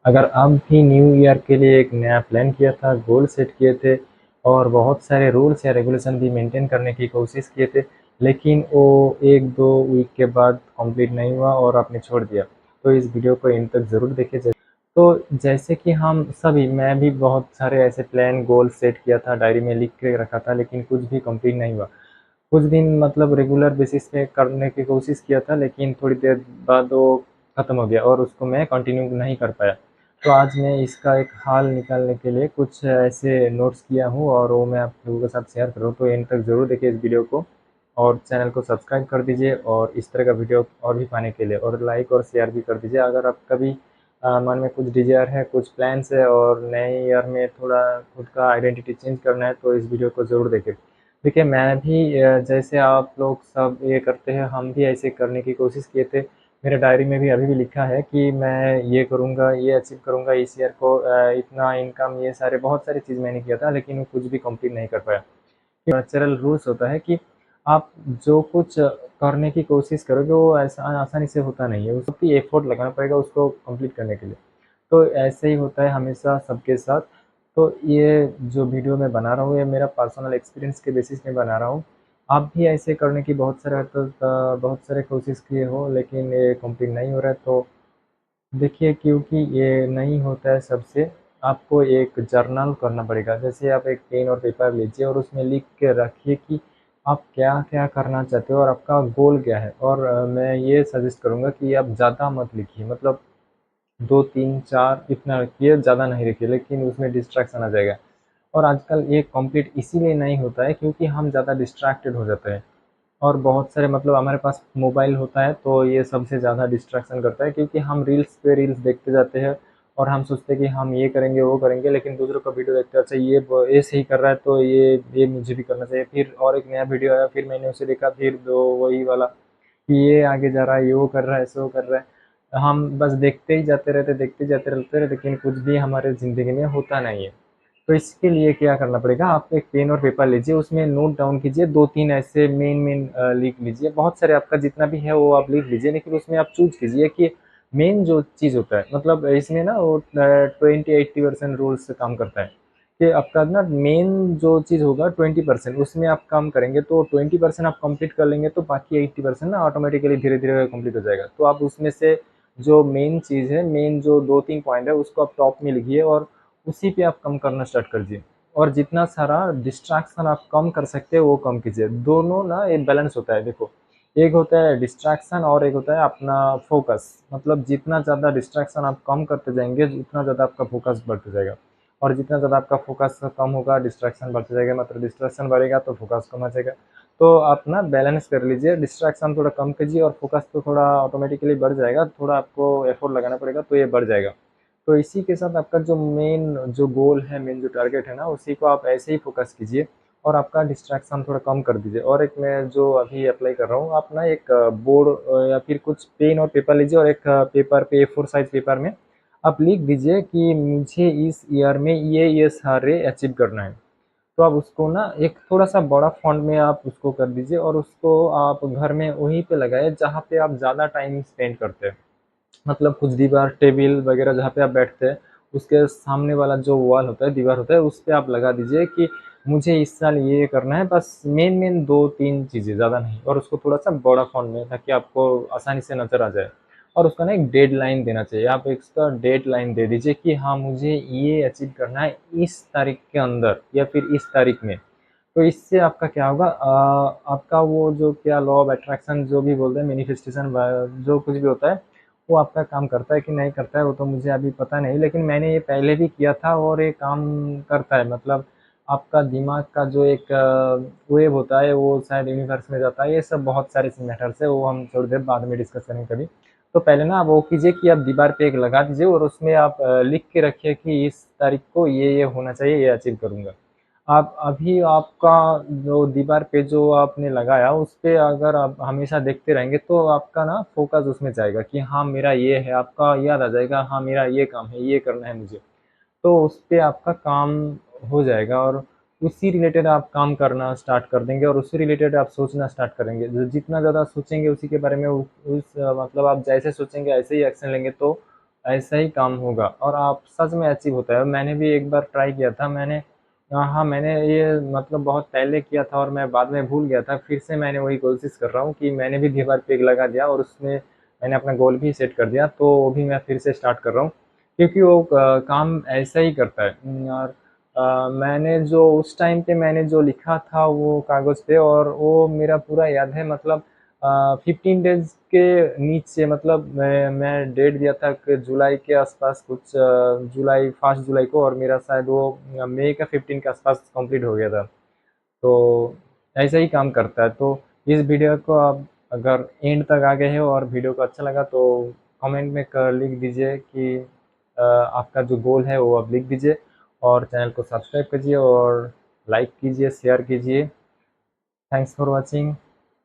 अगर आप भी न्यू ईयर के लिए एक नया प्लान किया था, गोल सेट किए थे और बहुत सारे रूल्स या रेगुलेशन भी मेंटेन करने की कोशिश किए थे, लेकिन वो 1-2 वीक के बाद कंप्लीट नहीं हुआ और आपने छोड़ दिया, तो इस वीडियो को एंड तक ज़रूर देखिए। तो जैसे कि हम सभी, मैं भी बहुत सारे ऐसे प्लान, गोल सेट किया था, डायरी में लिख के रखा था, लेकिन कुछ भी कंप्लीट नहीं हुआ। कुछ दिन मतलब रेगुलर बेसिस पे करने की कोशिश किया था, लेकिन थोड़ी देर बाद वो ख़त्म हो गया और उसको मैं कंटिन्यू नहीं कर पाया। तो आज मैं इसका एक हल निकालने के लिए कुछ ऐसे नोट्स किया हूँ और वो मैं आप लोगों के साथ शेयर कर रहा हूँ। तो एंड तक ज़रूर देखिए इस वीडियो को और चैनल को सब्सक्राइब कर दीजिए और इस तरह का वीडियो और भी पाने के लिए और लाइक और शेयर भी कर दीजिए। अगर आपका भी मन में कुछ डिज़ायर है, कुछ प्लान्स है और नए ईयर में थोड़ा खुद का आइडेंटिटी चेंज करना है, तो इस वीडियो को ज़रूर देखें। देखिए, मैं भी जैसे आप लोग सब ये करते हैं, हम भी ऐसे करने की कोशिश किए थे। मेरे डायरी में भी अभी भी लिखा है कि मैं ये करूँगा, ये अचीव करूँगा इस ईयर को, इतना इनकम, ये सारे बहुत सारी चीज़ मैंने किया था, लेकिन वो कुछ भी कंप्लीट नहीं कर पाया। नेचुरल रूल्स होता है कि आप जो कुछ करने की कोशिश करोगे वो ऐसा आसानी से होता नहीं है, उसको भी एफर्ट लगाना पड़ेगा उसको कंप्लीट करने के लिए। तो ऐसे ही होता है हमेशा सबके साथ। तो ये जो वीडियो मैं बना रहा हूँ, ये मेरा पर्सनल एक्सपीरियंस के बेसिस में बना रहा हूँ। आप भी ऐसे करने की बहुत सारे कोशिश किए हो, लेकिन ये कंप्लीट नहीं हो रहा है। तो देखिए, क्योंकि ये नहीं होता है सबसे, आपको एक जर्नल करना पड़ेगा। जैसे आप एक पेन और पेपर लीजिए और उसमें लिख के रखिए कि आप क्या-क्या करना चाहते हो और आपका गोल क्या है। और मैं ये सजेस्ट करूँगा कि आप ज़्यादा मत लिखिए, मतलब 2, 3, 4 इतना रखिए, ज़्यादा नहीं रखिए, लेकिन उसमें डिस्ट्रैक्शन आ जाएगा। और आजकल ये कंप्लीट इसीलिए नहीं होता है क्योंकि हम ज़्यादा डिस्ट्रैक्टेड हो जाते हैं। और बहुत सारे मतलब हमारे पास मोबाइल होता है, तो ये सबसे ज़्यादा डिस्ट्रैक्शन करता है क्योंकि हम रील्स पे रील्स देखते जाते हैं और हम सोचते हैं कि हम ये करेंगे, वो करेंगे, लेकिन दूसरों का वीडियो देखते हैं, अच्छा ये सही कर रहा है तो ये मुझे भी करना चाहिए। फिर और एक नया वीडियो आया, फिर मैंने उसे देखा, फिर दो वही वाला कि ये आगे जा रहा है, ये वो कर रहा है, ऐसे वो कर रहा है। हम बस देखते ही जाते रहते, देखते जाते रहते, लेकिन कुछ भी हमारे ज़िंदगी में होता नहीं है। तो इसके लिए क्या करना पड़ेगा, आप एक पेन और पेपर लीजिए, उसमें नोट डाउन कीजिए, 2-3 ऐसे मेन लिख लीजिए। बहुत सारे आपका जितना भी है वो आप लिख लीजिए, लेकिन उसमें आप चूज़ कीजिए कि मेन जो चीज़ होता है, मतलब इसमें ना वो 20-80% रूल से काम करता है कि आपका ना मेन जो चीज़ होगा 20% उसमें आप काम करेंगे, तो 20% आप कंप्लीट कर लेंगे, तो बाकी 80% ना ऑटोमेटिकली धीरे-धीरे कंप्लीट हो जाएगा। तो आप उसमें से जो मेन चीज़ है, मेन जो 2-3 पॉइंट है उसको आप टॉप में लिखिए और उसी पे आप कम करना स्टार्ट कर दीजिए। और जितना सारा डिस्ट्रैक्शन आप कम कर सकते हैं वो कम कीजिए। दोनों ना एक बैलेंस होता है, देखो, एक होता है डिस्ट्रैक्शन और एक होता है अपना फोकस। मतलब जितना ज़्यादा डिस्ट्रैक्शन आप कम करते जाएंगे, उतना ज़्यादा आपका फोकस बढ़ते जाएगा। और जितना ज़्यादा आपका फोकस कम होगा, डिस्ट्रैक्शन बढ़ते जाएगा, मतलब डिस्ट्रैक्शन बढ़ेगा तो फोकस कम आ जाएगा। तो आप ना बैलेंस कर लीजिए, डिस्ट्रैक्शन थोड़ा कम कीजिए और फोकस तो थोड़ा ऑटोमेटिकली बढ़ जाएगा, थोड़ा आपको एफर्ट लगाना पड़ेगा तो ये बढ़ जाएगा। तो इसी के साथ आपका जो मेन जो गोल है, मेन जो टारगेट है ना, उसी को आप ऐसे ही फोकस कीजिए और आपका डिस्ट्रैक्शन थोड़ा कम कर दीजिए। और एक मैं जो अभी अप्लाई कर रहा हूँ, आप ना एक बोर्ड या फिर कुछ पेन और पेपर लीजिए और एक पेपर पे A4 साइज पेपर में आप लिख दीजिए कि मुझे इस ईयर में ये सारे अचीव करना है। तो आप उसको ना एक थोड़ा-सा बड़ा फ़ॉन्ट में आप उसको कर दीजिए और उसको आप घर में वहीं पे लगाइए जहाँ पे आप ज़्यादा टाइम स्पेंड करते हैं। मतलब कुछ दीवार, टेबल वगैरह जहाँ पे आप बैठते हैं, उसके सामने वाला जो वॉल होता है, दीवार होता है, उस पे आप लगा दीजिए कि मुझे इस साल ये करना है, बस मेन-मेन 2-3 चीज़ें, ज़्यादा नहीं। और उसको थोड़ा-सा बड़ा फ़ॉन्ट में, ताकि आपको आसानी से नज़र आ जाए। और उसका ना एक डेडलाइन देना चाहिए। आप इसका डेडलाइन दे दीजिए कि हाँ, मुझे ये अचीव करना है इस तारीख के अंदर या फिर इस तारीख में। तो इससे आपका क्या होगा, आपका वो जो क्या लॉ ऑफ अट्रैक्शन जो भी बोलते हैं, मैनिफेस्टेशन जो कुछ भी होता है, वो आपका काम करता है कि नहीं करता है वो तो मुझे अभी पता नहीं, लेकिन मैंने ये पहले भी किया था और ये काम करता है। मतलब आपका दिमाग का जो एक वेव होता है वो शायद यूनिवर्स में जाता है। ये सब बहुत सारे मैटर्स है, वो हम थोड़ी देर बाद में डिस्कस करेंगे कभी। तो पहले ना आप वो कीजिए कि आप दीवार पे एक लगा दीजिए और उसमें आप लिख के रखिए कि इस तारीख को ये होना चाहिए, ये अचीव करूँगा। आप अभी आपका जो दीवार पे जो आपने लगाया उस पे अगर आप हमेशा देखते रहेंगे तो आपका ना फ़ोकस उसमें जाएगा कि हाँ, मेरा ये है, आपका याद आ जाएगा, हाँ, मेरा ये काम है, ये करना है मुझे। तो उस पे आपका काम हो जाएगा और उसी रिलेटेड आप काम करना स्टार्ट कर देंगे और उसी रिलेटेड आप सोचना स्टार्ट करेंगे। ज जितना ज़्यादा सोचेंगे उसी के बारे में, मतलब आप जैसे सोचेंगे ऐसे ही एक्शन लेंगे, तो ऐसा ही काम होगा और आप सच में अचीव होता है। मैंने भी एक बार ट्राई किया था, हाँ, मैंने ये मतलब बहुत पहले किया था और मैं बाद में भूल गया था। फिर से मैंने वही कोशिश कर रहा हूँ कि मैंने भी दीवार पे एक लगा दिया और उसमें मैंने अपना गोल भी सेट कर दिया, तो वो भी मैं फिर से स्टार्ट कर रहा हूँ क्योंकि वो काम ऐसा ही करता है। और मैंने जो उस टाइम पे मैंने जो लिखा था वो कागज़ पे, और वो मेरा पूरा याद है, मतलब 15 डेज के नीचे, मतलब मैं डेट दिया था कि जुलाई के आसपास कुछ, जुलाई 1 जुलाई को, और मेरा शायद वो मई का 15 के आसपास कंप्लीट हो गया था। तो ऐसा ही काम करता है। तो इस वीडियो को आप अगर एंड तक आ गए हो और वीडियो को अच्छा लगा तो कमेंट में लिख दीजिए कि आपका जो गोल है वो आप लिख दीजिए, और चैनल को सब्सक्राइब कीजिए और लाइक कीजिए, शेयर कीजिए। Thanks for watching.